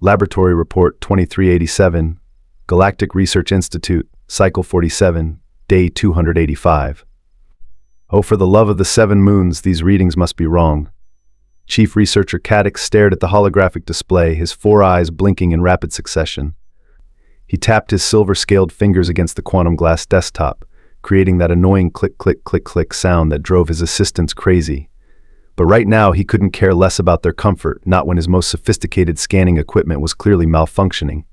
Laboratory Report 2387, Galactic Research Institute, Cycle 47, Day 285. Oh, for the love of the 7 moons, these readings must be wrong. Chief Researcher Kaddix stared at the holographic display, his 4 eyes blinking in rapid succession. He tapped his silver-scaled fingers against the quantum glass desktop, creating that annoying click-click-click-click sound that drove his assistants crazy. But right now, he couldn't care less about their comfort, not when his most sophisticated scanning equipment was clearly malfunctioning.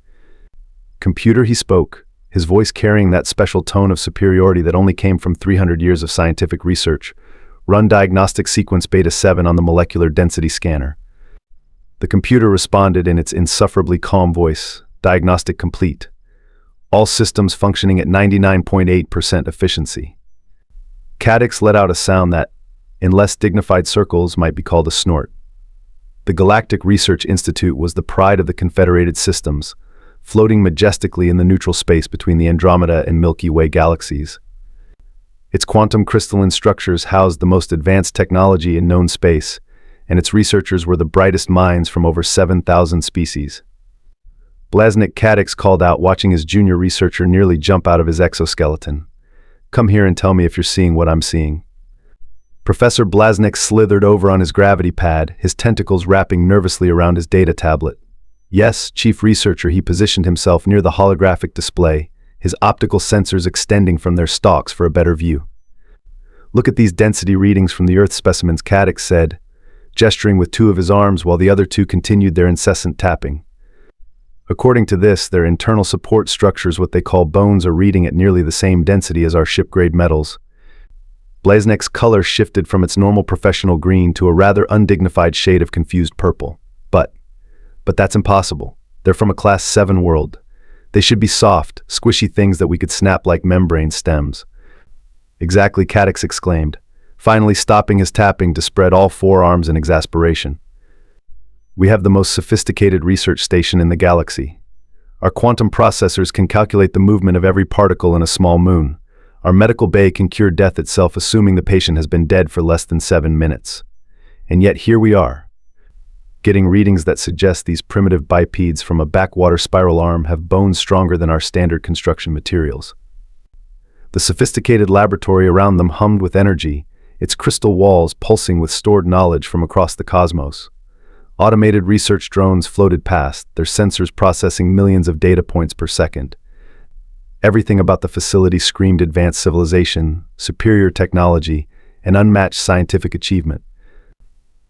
"Computer," he spoke, his voice carrying that special tone of superiority that only came from 300 years of scientific research. "Run diagnostic sequence beta 7 on the molecular density scanner." The computer responded in its insufferably calm voice, "Diagnostic complete. All systems functioning at 99.8% efficiency." Kaddix let out a sound that, in less dignified circles, might be called a snort. The Galactic Research Institute was the pride of the Confederated Systems, floating majestically in the neutral space between the Andromeda and Milky Way galaxies. Its quantum crystalline structures housed the most advanced technology in known space, and its researchers were the brightest minds from over 7,000 species. Blaznik, Kaddix called out, watching his junior researcher nearly jump out of his exoskeleton. "Come here and tell me if you're seeing what I'm seeing." Professor Blaznik slithered over on his gravity pad, his tentacles wrapping nervously around his data tablet. "Yes, Chief Researcher." He positioned himself near the holographic display, his optical sensors extending from their stalks for a better view. "Look at these density readings from the Earth specimens," Kaddix said, gesturing with 2 of his arms while the other 2 continued their incessant tapping. "According to this, their internal support structures, what they call bones, are reading at nearly the same density as our ship-grade metals." Blaznik's color shifted from its normal professional green to a rather undignified shade of confused purple. But that's impossible. They're from a Class 7 world. They should be soft, squishy things that we could snap like membrane stems." "Exactly," Kaddix exclaimed, finally stopping his tapping to spread all 4 arms in exasperation. "We have the most sophisticated research station in the galaxy. Our quantum processors can calculate the movement of every particle in a small moon. Our medical bay can cure death itself, assuming the patient has been dead for less than 7 minutes. And yet here we are, getting readings that suggest these primitive bipeds from a backwater spiral arm have bones stronger than our standard construction materials." The sophisticated laboratory around them hummed with energy, its crystal walls pulsing with stored knowledge from across the cosmos. Automated research drones floated past, their sensors processing millions of data points per second. Everything about the facility screamed advanced civilization, superior technology, and unmatched scientific achievement.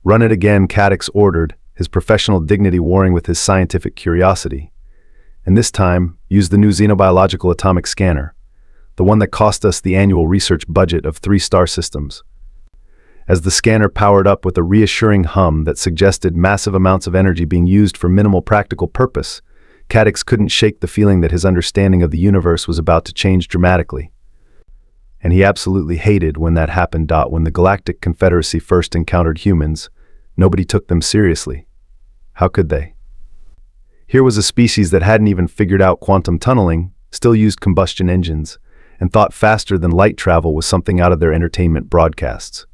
"Run it again," Kaddix ordered, his professional dignity warring with his scientific curiosity. "And this time, use the new xenobiological atomic scanner, the one that cost us the annual research budget of 3 star systems." As the scanner powered up with a reassuring hum that suggested massive amounts of energy being used for minimal practical purpose, Kaddix couldn't shake the feeling that his understanding of the universe was about to change dramatically. And he absolutely hated when that happened. When the Galactic Confederacy first encountered humans, nobody took them seriously. How could they? Here was a species that hadn't even figured out quantum tunneling, still used combustion engines, and thought faster than light travel was something out of their entertainment broadcasts.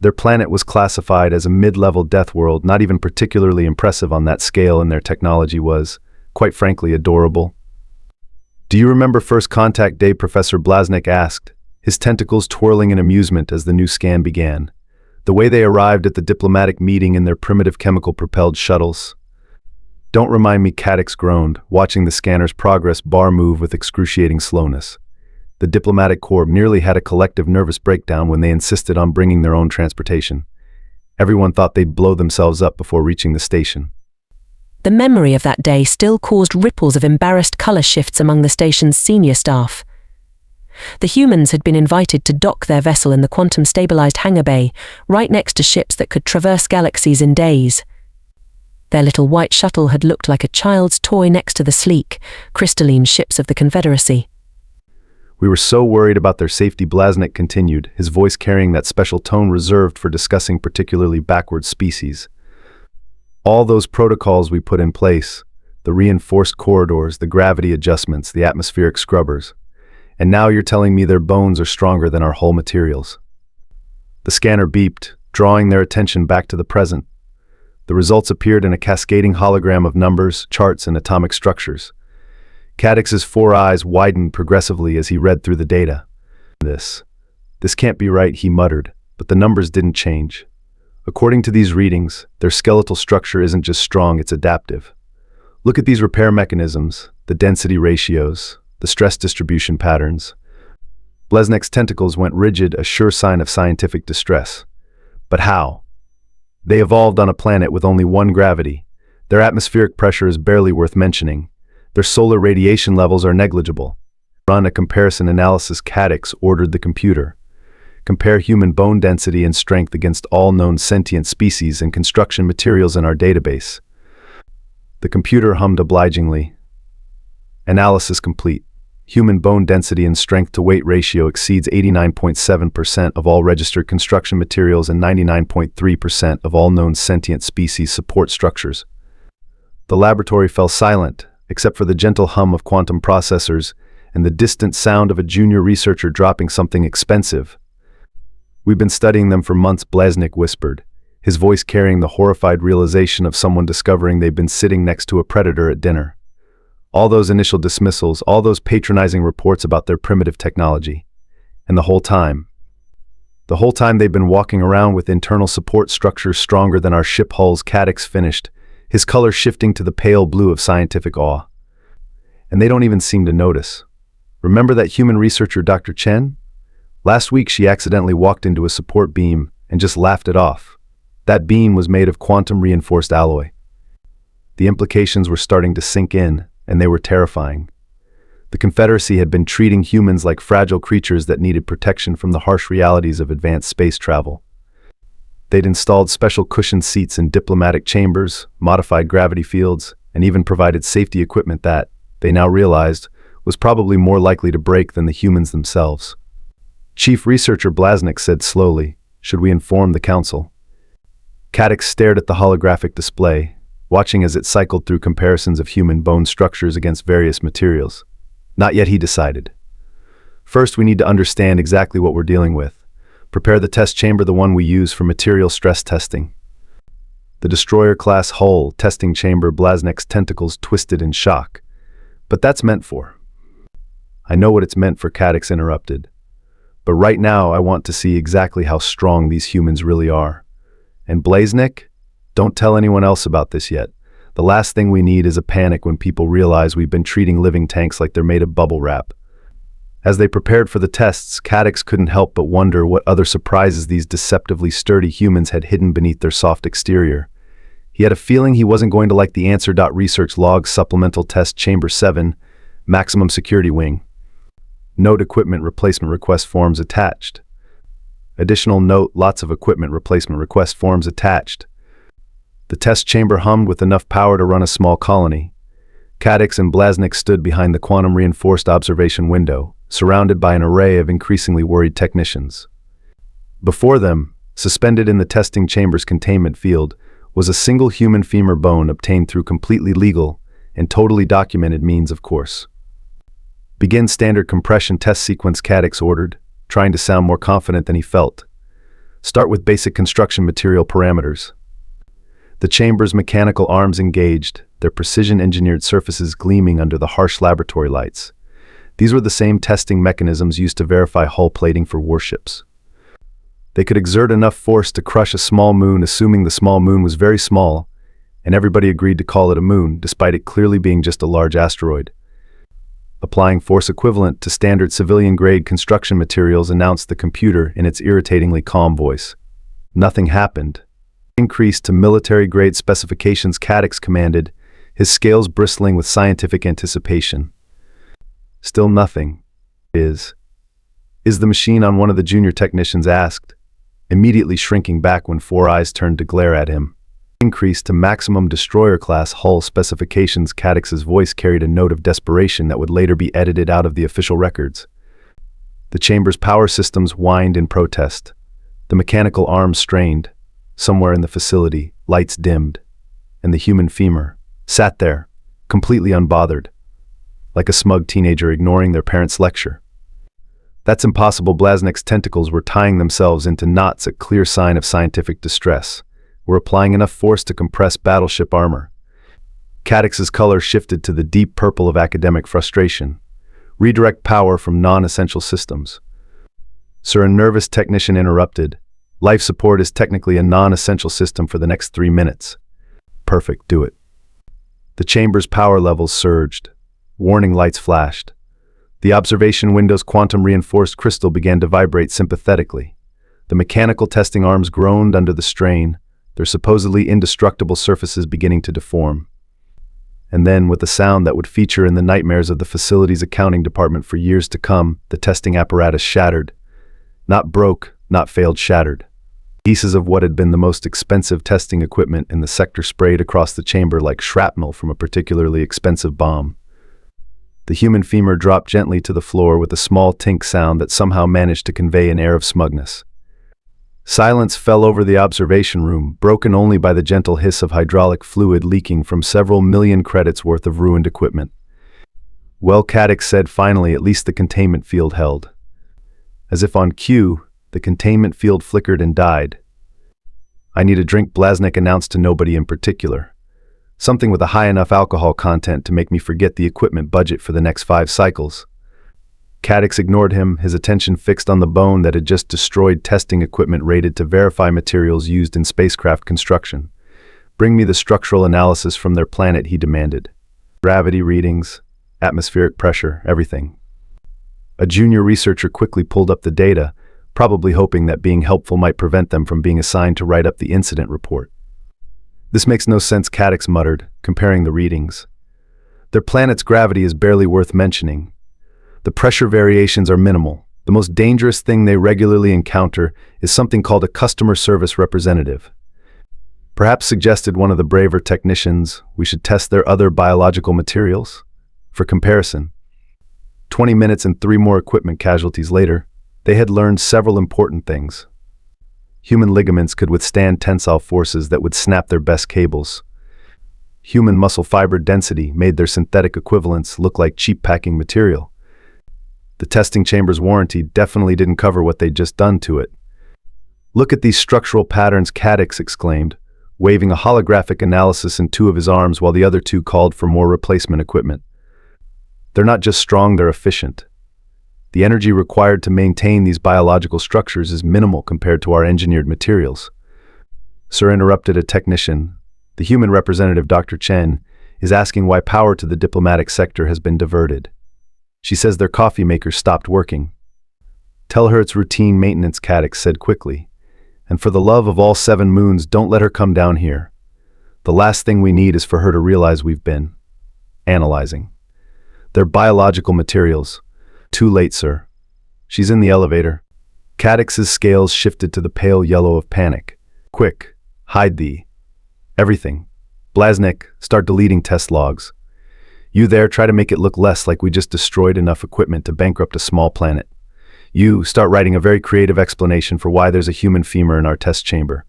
Their planet was classified as a mid-level death world, not even particularly impressive on that scale, and their technology was, quite frankly, adorable. "Do you remember first contact day?" Professor Blaznik asked, his tentacles twirling in amusement as the new scan began. "The way they arrived at the diplomatic meeting in their primitive chemical-propelled shuttles." "Don't remind me," Kaddix groaned, watching the scanner's progress bar move with excruciating slowness. The diplomatic corps nearly had a collective nervous breakdown when they insisted on bringing their own transportation. Everyone thought they'd blow themselves up before reaching the station. The memory of that day still caused ripples of embarrassed color shifts among the station's senior staff. The humans had been invited to dock their vessel in the quantum-stabilized hangar bay, right next to ships that could traverse galaxies in days. Their little white shuttle had looked like a child's toy next to the sleek, crystalline ships of the Confederacy. "We were so worried about their safety," Blaznik continued, his voice carrying that special tone reserved for discussing particularly backward species. "All those protocols we put in place, the reinforced corridors, the gravity adjustments, the atmospheric scrubbers, and now you're telling me their bones are stronger than our hull materials." The scanner beeped, drawing their attention back to the present. The results appeared in a cascading hologram of numbers, charts, and atomic structures. Kaddix's 4 eyes widened progressively as he read through the data. This can't be right, he muttered, but the numbers didn't change. According to these readings, their skeletal structure isn't just strong, it's adaptive. Look at these repair mechanisms, the density ratios, the stress distribution patterns. Blesnik's tentacles went rigid, a sure sign of scientific distress. But how? They evolved on a planet with only one gravity. Their atmospheric pressure is barely worth mentioning. Their solar radiation levels are negligible. Run a comparison analysis. Kaddix ordered the computer. Compare human bone density and strength against all known sentient species and construction materials in our database. The computer hummed obligingly. Analysis complete. Human bone density and strength-to-weight ratio exceeds 89.7% of all registered construction materials and 99.3% of all known sentient species support structures. The laboratory fell silent, except for the gentle hum of quantum processors and the distant sound of a junior researcher dropping something expensive. We've been studying them for months, Blesnik whispered, his voice carrying the horrified realization of someone discovering they've been sitting next to a predator at dinner. All those initial dismissals, all those patronizing reports about their primitive technology. And the whole time they've been walking around with internal support structures stronger than our ship hulls. Kaddix finished, his color shifting to the pale blue of scientific awe. And they don't even seem to notice. Remember that human researcher Dr. Chen? Last week she accidentally walked into a support beam and just laughed it off. That beam was made of quantum-reinforced alloy. The implications were starting to sink in, and they were terrifying. The Confederacy had been treating humans like fragile creatures that needed protection from the harsh realities of advanced space travel. They'd installed special cushioned seats in diplomatic chambers, modified gravity fields, and even provided safety equipment that, they now realized, was probably more likely to break than the humans themselves. Chief Researcher Blesnik said slowly, "Should we inform the Council?" Kaddix stared at the holographic display, watching as it cycled through comparisons of human bone structures against various materials. Not yet, he decided. First, we need to understand exactly what we're dealing with. Prepare the test chamber, the one we use for material stress testing. The destroyer-class hull testing chamber. Blesnik's tentacles twisted in shock. But that's meant for. I know what it's meant for, Kaddix interrupted. But right now, I want to see exactly how strong these humans really are. And Blesnik? Don't tell anyone else about this yet. The last thing we need is a panic when people realize we've been treating living tanks like they're made of bubble wrap. As they prepared for the tests, Kaddix couldn't help but wonder what other surprises these deceptively sturdy humans had hidden beneath their soft exterior. He had a feeling he wasn't going to like the answer. Research log supplemental test chamber 7, maximum security wing. Note equipment replacement request forms attached. Additional note, lots of equipment replacement request forms attached. The test chamber hummed with enough power to run a small colony. Kaddix and Blesnik stood behind the quantum-reinforced observation window, surrounded by an array of increasingly worried technicians. Before them, suspended in the testing chamber's containment field, was a single human femur bone obtained through completely legal and totally documented means, of course. Begin standard compression test sequence, Kaddix ordered, trying to sound more confident than he felt. Start with basic construction material parameters. The chamber's mechanical arms engaged, their precision-engineered surfaces gleaming under the harsh laboratory lights. These were the same testing mechanisms used to verify hull plating for warships. They could exert enough force to crush a small moon, assuming the small moon was very small, and everybody agreed to call it a moon, despite it clearly being just a large asteroid. Applying force equivalent to standard civilian-grade construction materials, announced the computer in its irritatingly calm voice. Nothing happened. Increased to military-grade specifications, Kaddix commanded, his scales bristling with scientific anticipation. Still nothing. Is the machine on? One of the junior technicians asked, immediately shrinking back when 4 eyes turned to glare at him. Increased to maximum destroyer-class hull specifications. Kaddix's voice carried a note of desperation that would later be edited out of the official records. The chamber's power systems whined in protest. The mechanical arms strained. Somewhere in the facility, lights dimmed, and the human femur sat there, completely unbothered, like a smug teenager ignoring their parents' lecture. That's impossible. Blesnik's tentacles were tying themselves into knots, a clear sign of scientific distress. were applying enough force to compress battleship armor. Kaddix's color shifted to the deep purple of academic frustration. Redirect power from non-essential systems. Sir, a nervous technician interrupted. Life support is technically a non-essential system for the next 3 minutes. Perfect, do it. The chamber's power levels surged. Warning lights flashed. The observation window's quantum-reinforced crystal began to vibrate sympathetically. The mechanical testing arms groaned under the strain, their supposedly indestructible surfaces beginning to deform. And then, with a sound that would feature in the nightmares of the facility's accounting department for years to come, the testing apparatus shattered. Not broke, not failed, shattered. Pieces of what had been the most expensive testing equipment in the sector sprayed across the chamber like shrapnel from a particularly expensive bomb. The human femur dropped gently to the floor with a small tink sound that somehow managed to convey an air of smugness. Silence fell over the observation room, broken only by the gentle hiss of hydraulic fluid leaking from several million credits worth of ruined equipment. Well, Kaddix said finally, at least the containment field held. As if on cue, the containment field flickered and died. I need a drink, Blaznik announced to nobody in particular. Something with a high enough alcohol content to make me forget the equipment budget for the next 5 cycles. Kaddix ignored him, his attention fixed on the bone that had just destroyed testing equipment rated to verify materials used in spacecraft construction. Bring me the structural analysis from their planet, he demanded. Gravity readings, atmospheric pressure, everything. A junior researcher quickly pulled up the data, probably hoping that being helpful might prevent them from being assigned to write up the incident report. This makes no sense, Kaddix muttered, comparing the readings. Their planet's gravity is barely worth mentioning. The pressure variations are minimal. The most dangerous thing they regularly encounter is something called a customer service representative. Perhaps, suggested one of the braver technicians, we should test their other biological materials? For comparison. 20 minutes and 3 more equipment casualties later, they had learned several important things. Human ligaments could withstand tensile forces that would snap their best cables. Human muscle fiber density made their synthetic equivalents look like cheap packing material. The testing chamber's warranty definitely didn't cover what they'd just done to it. Look at these structural patterns, Kaddix exclaimed, waving a holographic analysis in 2 of his arms while the other 2 called for more replacement equipment. They're not just strong, they're efficient. The energy required to maintain these biological structures is minimal compared to our engineered materials. Sir, interrupted a technician, the human representative Dr. Chen is asking why power to the diplomatic sector has been diverted. She says their coffee maker stopped working. Tell her it's routine maintenance, Kaddix said quickly. And for the love of all 7 moons, don't let her come down here. The last thing we need is for her to realize we've been analyzing their biological materials. Too late, sir. She's in the elevator. Kaddix's scales shifted to the pale yellow of panic. Quick, hide the everything. Blaznik, start deleting test logs. You there, try to make it look less like we just destroyed enough equipment to bankrupt a small planet. You, start writing a very creative explanation for why there's a human femur in our test chamber.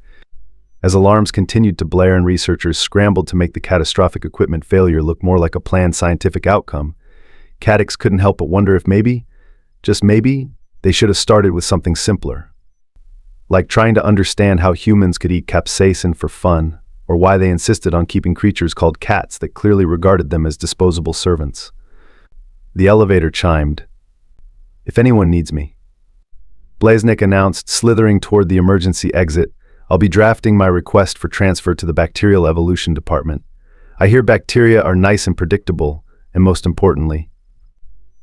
As alarms continued to blare and researchers scrambled to make the catastrophic equipment failure look more like a planned scientific outcome, Kaddix couldn't help but wonder if maybe, just maybe, they should have started with something simpler. Like trying to understand how humans could eat capsaicin for fun, or why they insisted on keeping creatures called cats that clearly regarded them as disposable servants. The elevator chimed. If anyone needs me. Blaznik announced, slithering toward the emergency exit, I'll be drafting my request for transfer to the Bacterial Evolution Department. I hear bacteria are nice and predictable, and most importantly,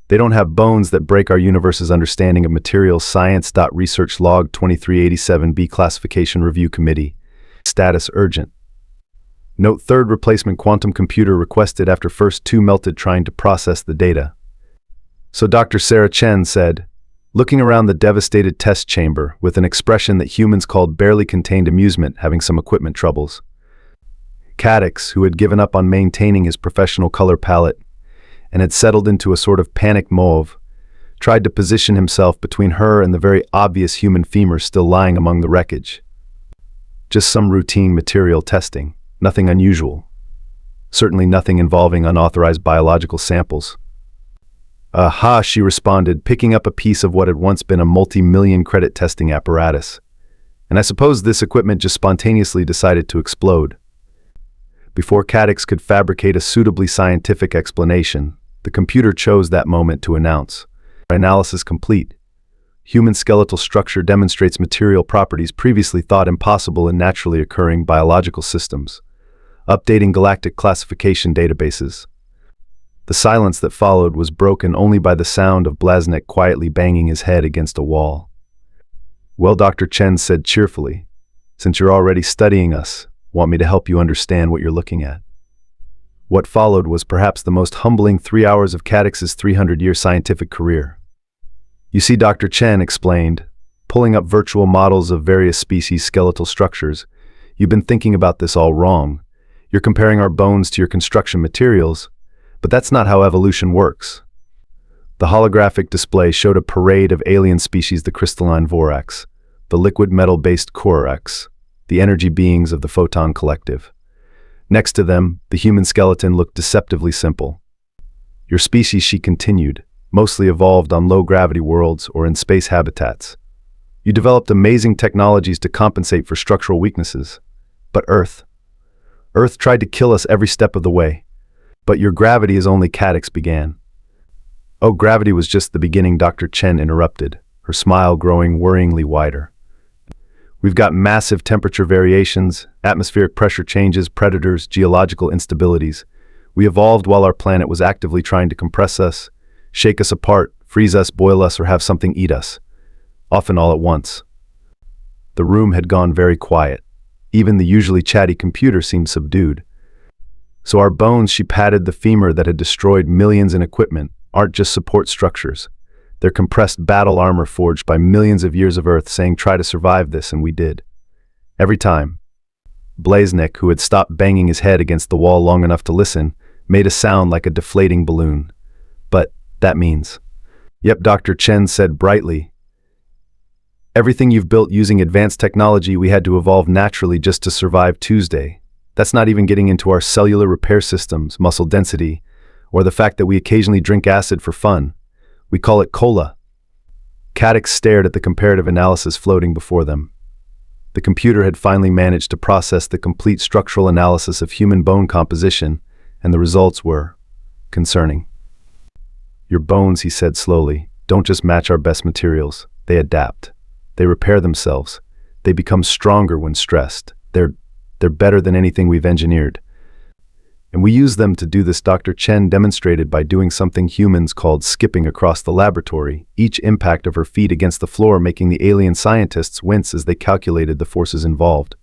they don't have bones that break our universe's understanding of materials. Science. Research Log 2387B Classification Review Committee. Status urgent. Note: 3rd replacement quantum computer requested after first 2 melted trying to process the data. So Dr. Sarah Chen said, looking around the devastated test chamber with an expression that humans called barely contained amusement, having some equipment troubles. Kaddix, who had given up on maintaining his professional color palette and had settled into a sort of panic mauve, tried to position himself between her and the very obvious human femur still lying among the wreckage. Just some routine material testing, nothing unusual. Certainly nothing involving unauthorized biological samples. Aha, she responded, picking up a piece of what had once been a multi-million credit testing apparatus. And I suppose this equipment just spontaneously decided to explode. Before Kaddix could fabricate a suitably scientific explanation, the computer chose that moment to announce, "Analysis complete. Human skeletal structure demonstrates material properties previously thought impossible in naturally occurring biological systems. Updating galactic classification databases." The silence that followed was broken only by the sound of Blaznek quietly banging his head against a wall. "Well," Dr. Chen said cheerfully, "since you're already studying us, want me to help you understand what you're looking at?" What followed was perhaps the most humbling 3 hours of Kaddix's 300-year scientific career. "You see," Dr. Chen explained, pulling up virtual models of various species' skeletal structures, "you've been thinking about this all wrong. You're comparing our bones to your construction materials, but that's not how evolution works." The holographic display showed a parade of alien species: the crystalline Vorax, the liquid metal-based Corax, the energy beings of the Photon Collective. Next to them, the human skeleton looked deceptively simple. "Your species," she continued, "mostly evolved on low-gravity worlds or in space habitats. You developed amazing technologies to compensate for structural weaknesses. But Earth tried to kill us every step of the way. But your gravity is only," Kaddix began. "Oh, gravity was just the beginning," Dr. Chen interrupted, her smile growing worryingly wider. "We've got massive temperature variations, atmospheric pressure changes, predators, geological instabilities. We evolved while our planet was actively trying to compress us, shake us apart, freeze us, boil us, or have something eat us. Often all at once." The room had gone very quiet. Even the usually chatty computer seemed subdued. "So our bones," she patted the femur that had destroyed millions in equipment, "aren't just support structures. They're compressed battle armor forged by millions of years of Earth saying, 'Try to survive this,' and we did. Every time." Blaznek, who had stopped banging his head against the wall long enough to listen, made a sound like a deflating balloon. "But that means..." "Yep," Dr. Chen said brightly. "Everything you've built using advanced technology, we had to evolve naturally just to survive Tuesday. That's not even getting into our cellular repair systems, muscle density, or the fact that we occasionally drink acid for fun. We call it cola." Kaddix stared at the comparative analysis floating before them. The computer had finally managed to process the complete structural analysis of human bone composition, and the results were concerning. "Your bones," he said slowly, "don't just match our best materials. They adapt. They repair themselves. They become stronger when stressed. They're better than anything we've engineered. And we use them to do this," Dr. Chen demonstrated by doing something humans called skipping across the laboratory, each impact of her feet against the floor making the alien scientists wince as they calculated the forces involved.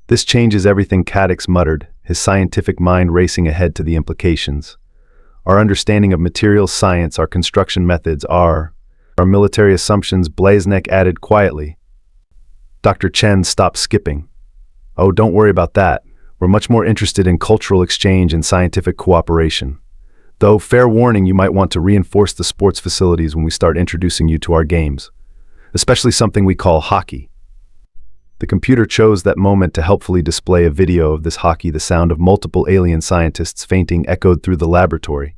"This changes everything," Kaddix muttered, his scientific mind racing ahead to the implications. "Our understanding of materials science, our construction methods, our military assumptions," Blaznek added quietly. Dr. Chen stopped skipping. "Oh, don't worry about that. We're much more interested in cultural exchange and scientific cooperation. Though, fair warning, you might want to reinforce the sports facilities when we start introducing you to our games, especially something we call hockey." The computer chose that moment to helpfully display a video of this hockey. The sound of multiple alien scientists fainting echoed through the laboratory.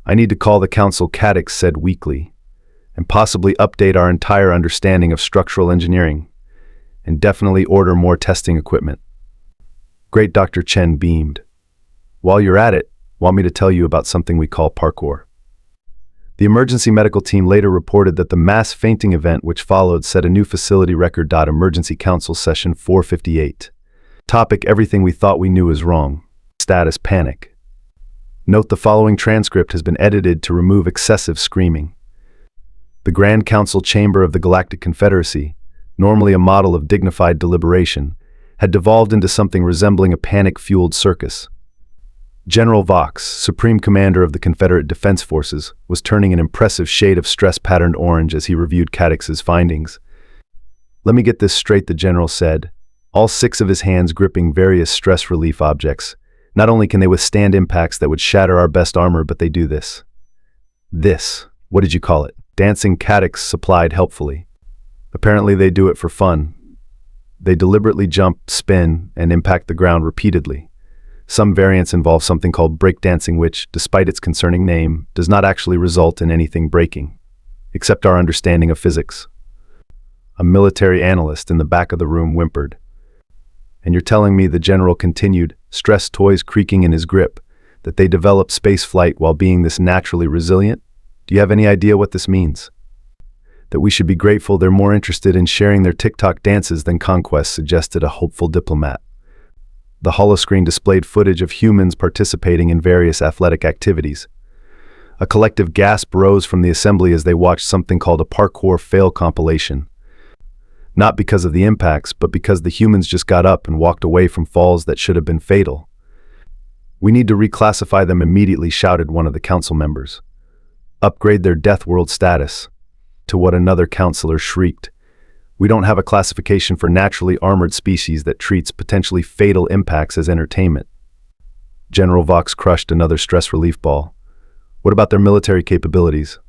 "I need to call the council," Kaddix said weakly, "and possibly update our entire understanding of structural engineering, and definitely order more testing equipment." "Great," Dr. Chen beamed. "While you're at it, want me to tell you about something we call parkour?" The emergency medical team later reported that the mass fainting event which followed set a new facility record. Emergency Council Session 458. Topic: Everything we thought we knew is wrong. Status: panic. Note: the following transcript has been edited to remove excessive screaming. The Grand Council Chamber of the Galactic Confederacy, normally a model of dignified deliberation, had devolved into something resembling a panic-fueled circus. General Vox, Supreme Commander of the Confederate Defense Forces, was turning an impressive shade of stress-patterned orange as he reviewed Kaddix's findings. "Let me get this straight," the general said, all 6 of his hands gripping various stress relief objects. "Not only can they withstand impacts that would shatter our best armor, but they do this." "This? What did you call it?" Dancing, Kaddix supplied helpfully. "Apparently they do it for fun. They deliberately jump, spin, and impact the ground repeatedly. Some variants involve something called breakdancing, which, despite its concerning name, does not actually result in anything breaking, except our understanding of physics." A military analyst in the back of the room whimpered. And you're telling me, the general continued, stress toys creaking in his grip, that they develop spaceflight while being this naturally resilient? Do you have any idea what this means? That we should be grateful they're more interested in sharing their TikTok dances than conquest, suggested a hopeful diplomat. The holoscreen displayed footage of humans participating in various athletic activities. A collective gasp rose from the assembly as they watched something called a parkour fail compilation. Not because of the impacts, but because the humans just got up and walked away from falls that should have been fatal. We need to reclassify them immediately, shouted one of the council members. Upgrade their death world status. To what another councillor shrieked. We don't have a classification for naturally armored species that treats potentially fatal impacts as entertainment. General Vox crushed another stress relief ball. What about their military capabilities?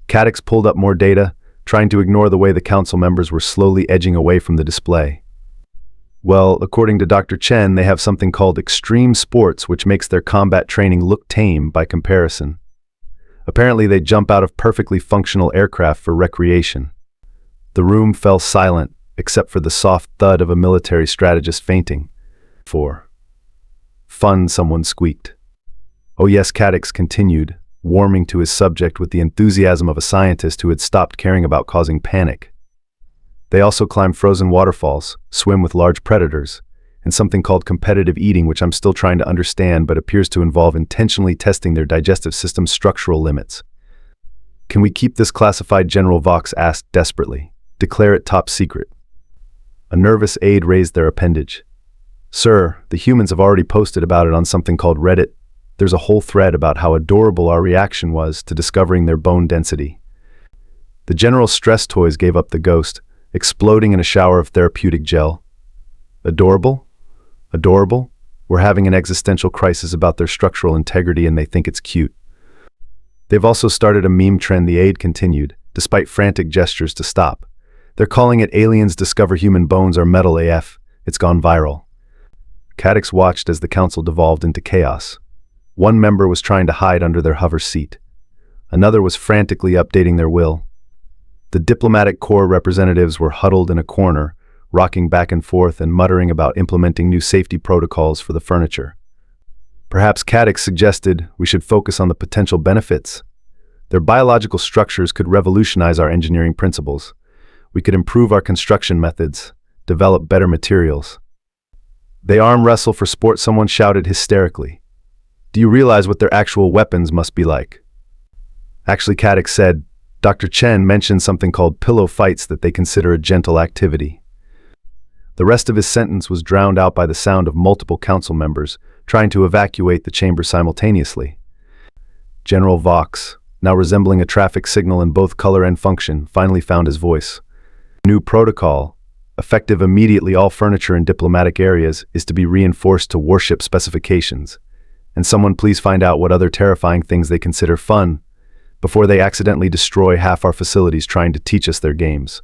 Kaddix pulled up more data, trying to ignore the way the council members were slowly edging away from the display. Well, according to Dr. Chen, they have something called extreme sports, which makes their combat training look tame by comparison. Apparently, they jump out of perfectly functional aircraft for recreation. The room fell silent, except for the soft thud of a military strategist fainting. For fun, someone squeaked. Oh yes, Kaddix continued, warming to his subject with the enthusiasm of a scientist who had stopped caring about causing panic. They also climb frozen waterfalls, swim with large predators, and something called competitive eating, which I'm still trying to understand but appears to involve intentionally testing their digestive system's structural limits. Can we keep this classified? General Vox asked desperately. Declare it top secret. A nervous aide raised their appendage. Sir, the humans have already posted about it on something called Reddit. There's a whole thread about how adorable our reaction was to discovering their bone density. The general's stress toys gave up the ghost, exploding in a shower of therapeutic gel. Adorable? Adorable? We're having an existential crisis about their structural integrity and they think it's cute. They've also started a meme trend, the aide continued, despite frantic gestures to stop. They're calling it Aliens Discover Human Bones Are Metal AF. It's gone viral. Kaddix watched as the council devolved into chaos. One member was trying to hide under their hover seat. Another was frantically updating their will. The diplomatic corps representatives were huddled in a corner, rocking back and forth and muttering about implementing new safety protocols for the furniture. Perhaps Kaddix suggested we should focus on the potential benefits. Their biological structures could revolutionize our engineering principles. We could improve our construction methods, develop better materials. They arm wrestle for sport, someone shouted hysterically. Do you realize what their actual weapons must be like? Actually, Kaddix said, Dr. Chen mentioned something called pillow fights that they consider a gentle activity. The rest of his sentence was drowned out by the sound of multiple council members trying to evacuate the chamber simultaneously. General Vox, now resembling a traffic signal in both color and function, finally found his voice. New protocol, effective immediately. All furniture in diplomatic areas is to be reinforced to warship specifications. And someone please find out what other terrifying things they consider fun before they accidentally destroy half our facilities trying to teach us their games.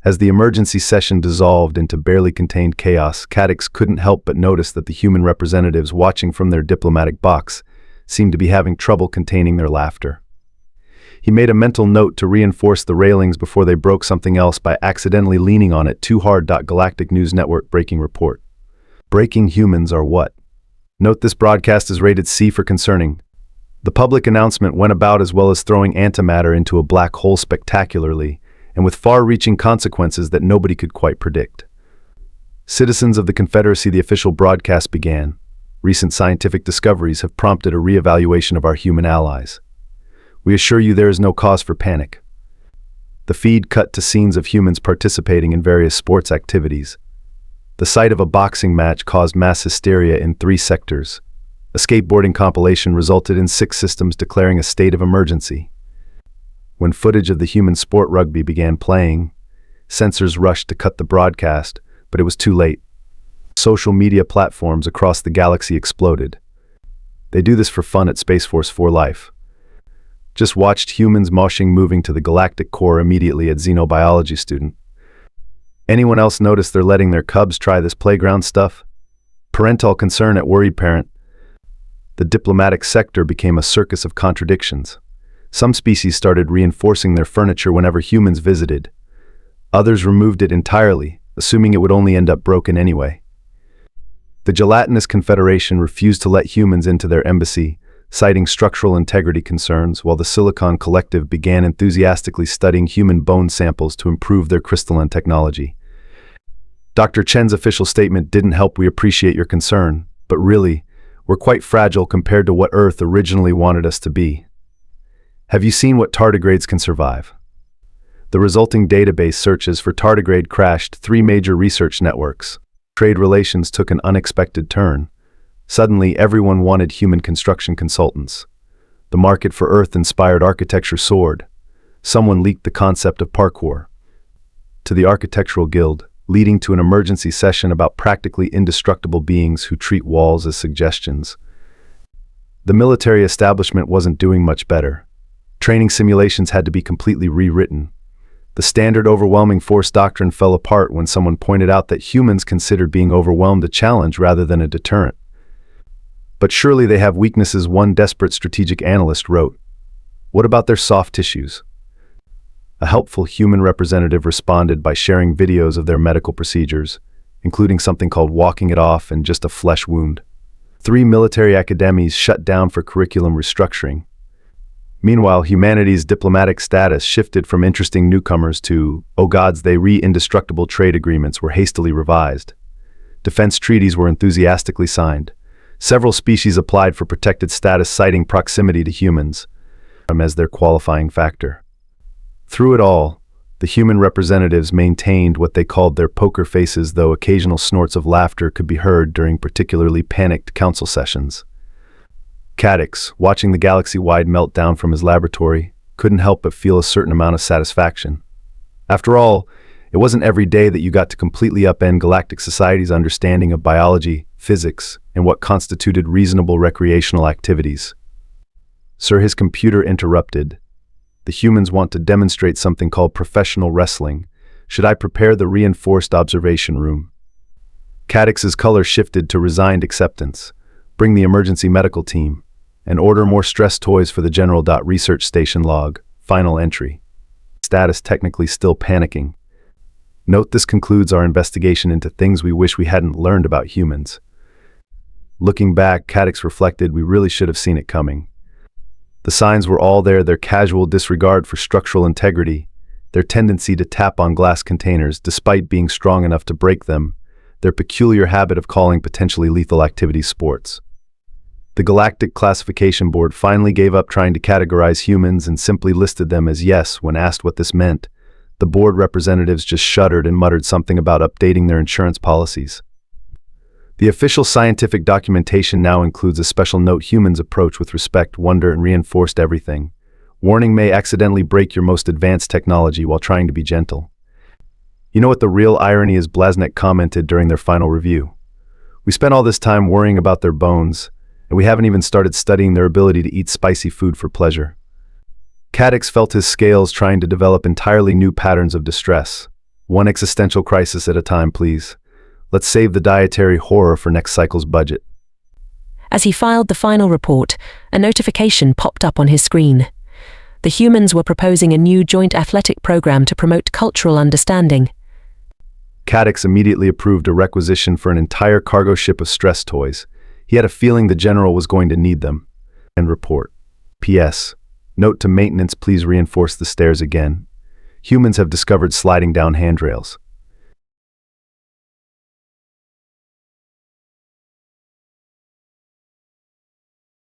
As the emergency session dissolved into barely contained chaos, Kaddix couldn't help but notice that the human representatives watching from their diplomatic box seemed to be having trouble containing their laughter. He made a mental note to reinforce the railings before they broke something else by accidentally leaning on it too hard. Galactic News Network breaking report. Breaking humans are what? Note this broadcast is rated C for concerning. The public announcement went about as well as throwing antimatter into a black hole spectacularly, and with far-reaching consequences that nobody could quite predict. Citizens of the Confederacy, the official broadcast began. Recent scientific discoveries have prompted a re-evaluation of our human allies. We assure you there is no cause for panic. The feed cut to scenes of humans participating in various sports activities. The sight of a boxing match caused mass hysteria in 3 sectors. A skateboarding compilation resulted in 6 systems declaring a state of emergency. When footage of the human sport rugby began playing, censors rushed to cut the broadcast, but it was too late. Social media platforms across the galaxy exploded. They do this for fun at Space Force for Life. Just watched humans moshing moving to the galactic core immediately at xenobiology student. Anyone else notice they're letting their cubs try this playground stuff? Parental concern at worried parent. The diplomatic sector became a circus of contradictions. Some species started reinforcing their furniture whenever humans visited. Others removed it entirely, assuming it would only end up broken anyway. The Gelatinous Confederation refused to let humans into their embassy, citing structural integrity concerns, while the Silicon Collective began enthusiastically studying human bone samples to improve their crystalline technology. Dr. Chen's official statement didn't help. We appreciate your concern, but really, we're quite fragile compared to what Earth originally wanted us to be. Have you seen what tardigrades can survive? The resulting database searches for tardigrade crashed 3 major research networks. Trade relations took an unexpected turn. Suddenly, everyone wanted human construction consultants. The market for Earth-inspired architecture soared. Someone leaked the concept of parkour to the Architectural Guild, leading to an emergency session about practically indestructible beings who treat walls as suggestions. The military establishment wasn't doing much better. Training simulations had to be completely rewritten. The standard overwhelming force doctrine fell apart when someone pointed out that humans considered being overwhelmed a challenge rather than a deterrent. But surely they have weaknesses, one desperate strategic analyst wrote. What about their soft tissues? A helpful human representative responded by sharing videos of their medical procedures, including something called walking it off and just a flesh wound. 3 military academies shut down for curriculum restructuring. Meanwhile, humanity's diplomatic status shifted from interesting newcomers to, oh gods, indestructible trade agreements were hastily revised. Defense treaties were enthusiastically signed. Several species applied for protected status, citing proximity to humans as their qualifying factor. Through it all, the human representatives maintained what they called their poker faces, though occasional snorts of laughter could be heard during particularly panicked council sessions. Kaddix, watching the galaxy-wide meltdown from his laboratory, couldn't help but feel a certain amount of satisfaction. After all, it wasn't every day that you got to completely upend galactic society's understanding of biology, physics, and what constituted reasonable recreational activities. Sir, his computer interrupted. The humans want to demonstrate something called professional wrestling. Should I prepare the reinforced observation room? Kaddix's color shifted to resigned acceptance. Bring the emergency medical team, and order more stress toys for the General. Research station log, final entry. Status technically still panicking. Note this concludes our investigation into things we wish we hadn't learned about humans. Looking back, Kaddix reflected, we really should have seen it coming. The signs were all there: their casual disregard for structural integrity, their tendency to tap on glass containers despite being strong enough to break them, their peculiar habit of calling potentially lethal activities sports. The Galactic Classification Board finally gave up trying to categorize humans and simply listed them as yes when asked what this meant. The board representatives just shuddered and muttered something about updating their insurance policies. The official scientific documentation now includes a special note: humans approach with respect, wonder, and reinforced everything. Warning: may accidentally break your most advanced technology while trying to be gentle. You know what the real irony is? Blasnek commented during their final review. We spent all this time worrying about their bones, and we haven't even started studying their ability to eat spicy food for pleasure. Kaddix felt his scales trying to develop entirely new patterns of distress. One existential crisis at a time, please. Let's save the dietary horror for next cycle's budget. As he filed the final report, a notification popped up on his screen. The humans were proposing a new joint athletic program to promote cultural understanding. Kaddix immediately approved a requisition for an entire cargo ship of stress toys. He had a feeling the general was going to need them. End report. P.S. Note to maintenance: please reinforce the stairs again. Humans have discovered sliding down handrails.